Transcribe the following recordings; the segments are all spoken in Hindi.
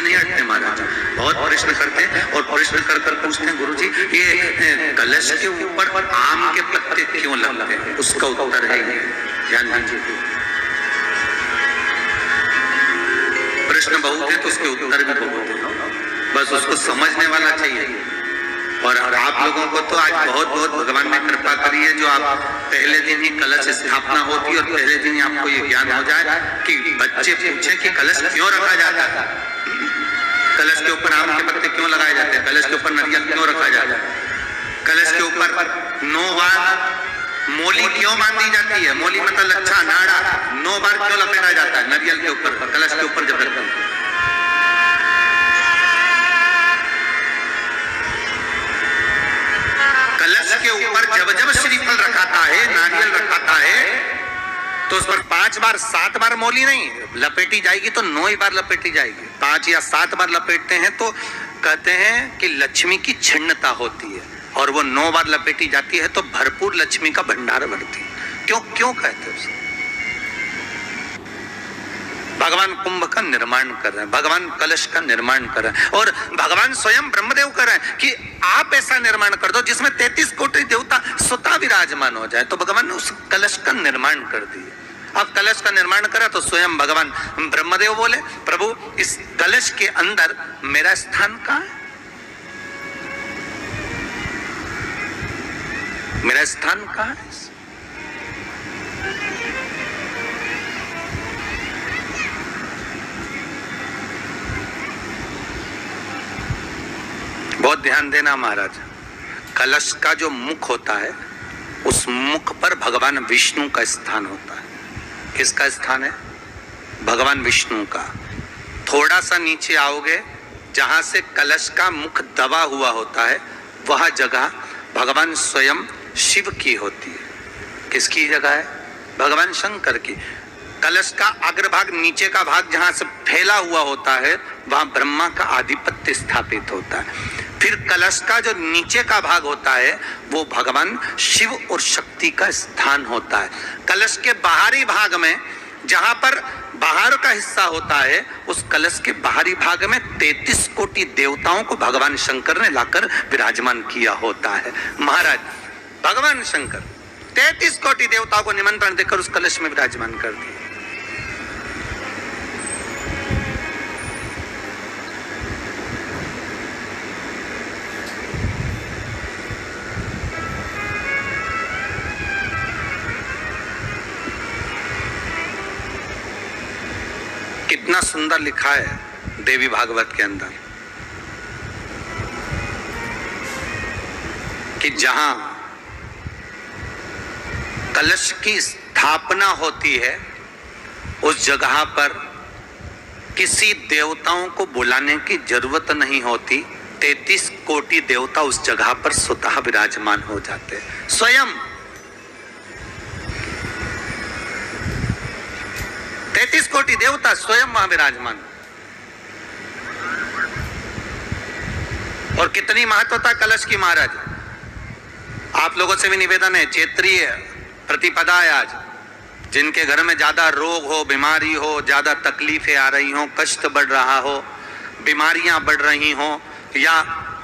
नहीं हटते महाराज, बहुत प्रश्न करते हैं और प्रश्न कर कर पूछते हैं गुरुजी ये कलश के ऊपर आम के पत्ते क्यों लगते हैं? उसका उत्तर है ध्यान दीजिए। प्रश्न बहुत है तो उसके उत्तर भी बहुत है, बस उसको समझने वाला चाहिए। और आप लोगों को तो आज बहुत बहुत भगवान ने कृपा करी है, जो आप पहले दिन ही कलश स्थापना होती है और पहले दिन ही आपको ये ज्ञान हो जाए कि बच्चे पूछे कि कलश क्यों रखा जाता है, कलश के ऊपर आम के पत्ते क्यों लगाए जाते हैं, कलश के ऊपर नारियल क्यों रखा जाता है, कलश के ऊपर 9 बार मोली क्यों बांधी जाती है, मोली मतलब लच्छा नाड़ा 9 बार क्यों लपेटा जाता है नारियल के ऊपर, कलश के ऊपर जब रखते हैं। कलश के ऊपर जब जब श्रीफल रखाता है, नारियल रखाता है, तो उस पर 5 बार 7 बार मोली नहीं लपेटी जाएगी, तो 9 ही बार लपेटी जाएगी। 5 या 7 बार लपेटते हैं तो कहते हैं कि लक्ष्मी की छिन्नता होती है, और वो 9 बार लपेटी जाती है तो भरपूर लक्ष्मी का भंडार बढ़ती है। क्यों क्यों कहते हैं? भगवान कुंभ का निर्माण कर रहे हैं, भगवान कलश का निर्माण कर रहे हैं, और भगवान स्वयं ब्रह्मदेव कर रहे हैं कि आप ऐसा निर्माण कर दो जिसमें 33 कोटि देवता स्वतः विराजमान हो जाए। तो भगवान ने उस कलश का निर्माण कर दिया। अब कलश का निर्माण करा तो स्वयं भगवान ब्रह्मदेव बोले, प्रभु इस कलश के अंदर मेरा स्थान कहाँ है, मेरा स्थान कहाँ है? बहुत ध्यान देना महाराज, कलश का जो मुख होता है उस मुख पर भगवान विष्णु का स्थान होता है। किसका स्थान है? भगवान विष्णु का। थोड़ा सा नीचे आओगे, जहां से कलश का मुख दबा हुआ होता है, वह जगह भगवान स्वयं शिव की होती है। किसकी जगह है? भगवान शंकर की। कलश का अग्रभाग, नीचे का भाग जहां से फैला हुआ होता है, वहां ब्रह्मा का आधिपत्य स्थापित होता है। फिर कलश का जो नीचे का भाग होता है वो भगवान शिव और शक्ति का स्थान होता है। कलश के बाहरी भाग में, जहां पर बाहर का हिस्सा होता है, उस कलश के बाहरी भाग में 33 कोटि देवताओं को भगवान शंकर ने लाकर विराजमान किया होता है। महाराज भगवान शंकर 33 कोटि देवताओं को निमंत्रण देकर उस कलश में विराजमान कर दिया। कितना सुंदर लिखा है देवी भागवत के अंदर कि जहां कलश की स्थापना होती है उस जगह पर किसी देवताओं को बुलाने की जरूरत नहीं होती। 33 कोटि देवता उस जगह पर स्वतः विराजमान हो जाते हैं। स्वयं 33 कोटि देवता स्वयं वहां विराजमान। और कितनी महत्वता कलश की महाराज। आप लोगों से भी निवेदन है, चैत्रीय प्रतिपदा है आज, जिनके घर में ज्यादा रोग हो, बीमारी हो, ज्यादा तकलीफें आ रही हो, कष्ट बढ़ रहा हो, बीमारियां बढ़ रही हो, या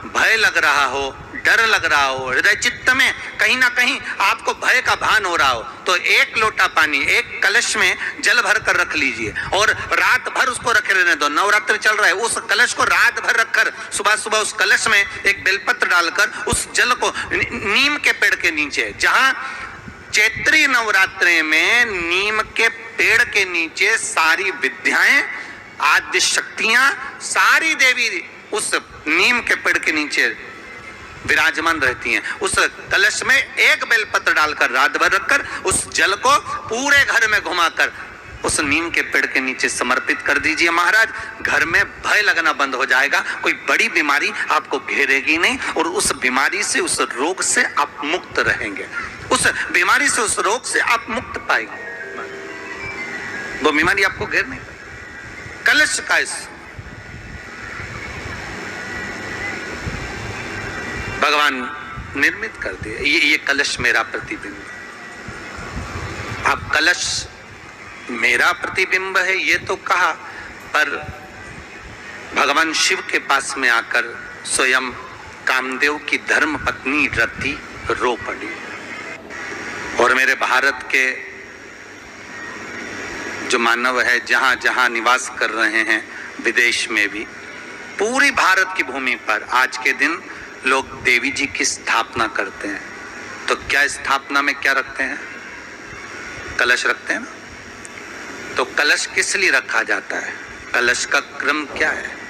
भय लग रहा हो, डर लग रहा हो, हृदय चित्त में कहीं ना कहीं आपको भय का भान हो रहा हो, तो 1 लोटा पानी, 1 कलश में जल भर कर रख लीजिए और रात भर उसको रखे रहने दो। नवरात्र चल रहा है, उस कलश को रात भर रखकर सुबह सुबह उस कलश में एक बेलपत्र डालकर उस जल को नीम के पेड़ के नीचे, जहां चैत्री नवरात्रि में नीम के पेड़ के नीचे सारी विद्याएं, आद्य शक्तियां, सारी देवी उस नीम के पेड़ के नीचे विराजमान रहती हैं। उस कलश में 1 बेलपत्र डालकर रात भर रखकर उस जल को पूरे घर में घुमाकर उस नीम के पेड़ के नीचे समर्पित कर दीजिए महाराज। घर में भय लगना बंद हो जाएगा, कोई बड़ी बीमारी आपको घेरेगी नहीं, और उस बीमारी से, उस रोग से आप मुक्त रहेंगे। उस बीमारी से, उस रोग से आप मुक्त पाएंगे, वो बीमारी आपको घेर नहीं पाएगी। कलश का इस भगवान निर्मित कर दिया। ये कलश मेरा प्रतिबिंब। अब कलश मेरा प्रतिबिंब है ये तो कहा, पर भगवान भगवान शिव के पास में आकर स्वयं कामदेव की धर्म पत्नी रति रो पड़ी। और मेरे भारत के जो मानव है जहां जहां निवास कर रहे हैं, विदेश में भी, पूरी भारत की भूमि पर आज के दिन लोग देवी जी की स्थापना करते हैं। तो क्या स्थापना में क्या रखते हैं? कलश रखते हैं ना। तो कलश किस लिए रखा जाता है? कलश का क्रम क्या है?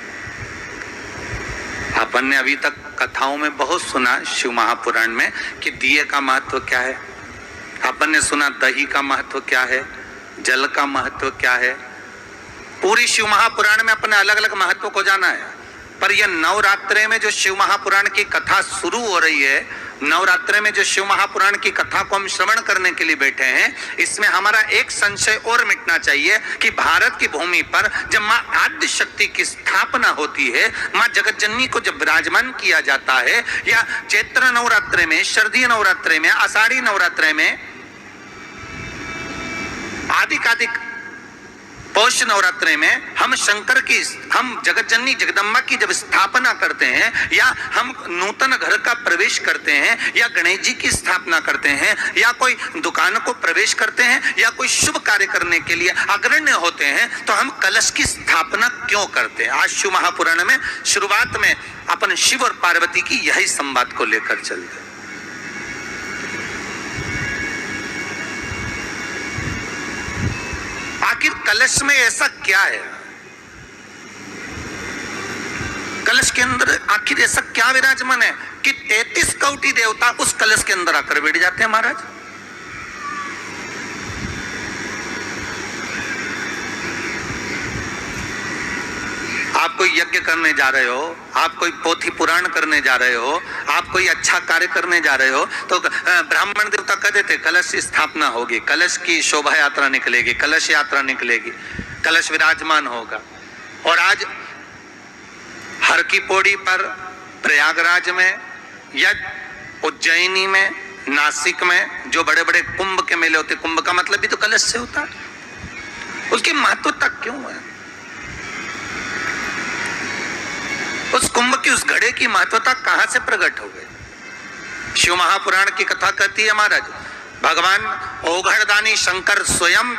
अपन ने अभी तक कथाओं में बहुत सुना शिव महापुराण में कि दिए का महत्व क्या है। अपन ने सुना दही का महत्व क्या है, जल का महत्व क्या है। पूरी शिव महापुराण में अपने अलग अलग महत्व को जाना है। पर यह नवरात्रे में जो शिव महापुराण की कथा शुरू हो रही है, नवरात्रे में जो शिव महापुराण की कथा को हम श्रवण करने के लिए बैठे हैं, इसमें हमारा एक संशय और मिटना चाहिए कि भारत की भूमि पर जब मां आद्य शक्ति की स्थापना होती है, मां जगत जननी को जब विराजमान किया जाता है, या चैत्र नवरात्रे में, शरदीय नवरात्रे में, आषाढ़ी नवरात्रे में, आदिकादिक पौष नवरात्रे में हम शंकर की, हम जगत जननी जगदम्बा की जब स्थापना करते हैं, या हम नूतन घर का प्रवेश करते हैं, या गणेश जी की स्थापना करते हैं, या कोई दुकान को प्रवेश करते हैं, या कोई शुभ कार्य करने के लिए अग्रण्य होते हैं, तो हम कलश की स्थापना क्यों करते हैं? आज शिव महापुराण में शुरुआत में अपन शिव और पार्वती की यही संवाद को लेकर चलते। आखिर कलश में ऐसा क्या है? कलश के अंदर आखिर ऐसा क्या विराजमान है कि 33 कोटि देवता उस कलश के अंदर आकर बैठ जाते हैं? महाराज, आप कोई यज्ञ करने जा रहे हो, आप कोई पोथी पुराण करने जा रहे हो, आप कोई अच्छा कार्य करने जा रहे हो, तो ब्राह्मण देवता कहते थे कलश की स्थापना होगी, कलश की शोभा यात्रा निकलेगी, कलश यात्रा निकलेगी, कलश विराजमान होगा। और आज हर की पौड़ी पर, प्रयागराज में, या उज्जैनी में, नासिक में जो बड़े बड़े कुंभ के मेले होते, कुंभ का मतलब भी तो कलश से होता है। उसकी महत्वता क्यों है? उस कुंभ की, उस घड़े की महत्वता कहां से प्रकट हो गई? शिव महापुराण की कथा कहती है महाराज, भगवान ओघड़दानी शंकर स्वयं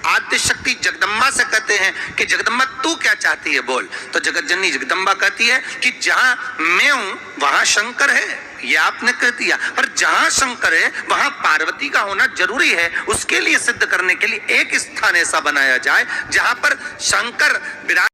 आद्य शक्ति जगदम्बा से कहते हैं कि जगदम्बा तू क्या चाहती है बोल। तो जगत जननी जगदम्बा कहती है कि जहां मैं हूं वहां शंकर है। ये आपने कह दिया, पर जहां शंकर है वहां पार्वती का होना जरूरी है। उसके लिए सिद्ध करने के लिए एक स्थान ऐसा बनाया जाए जहां पर शंकर विराज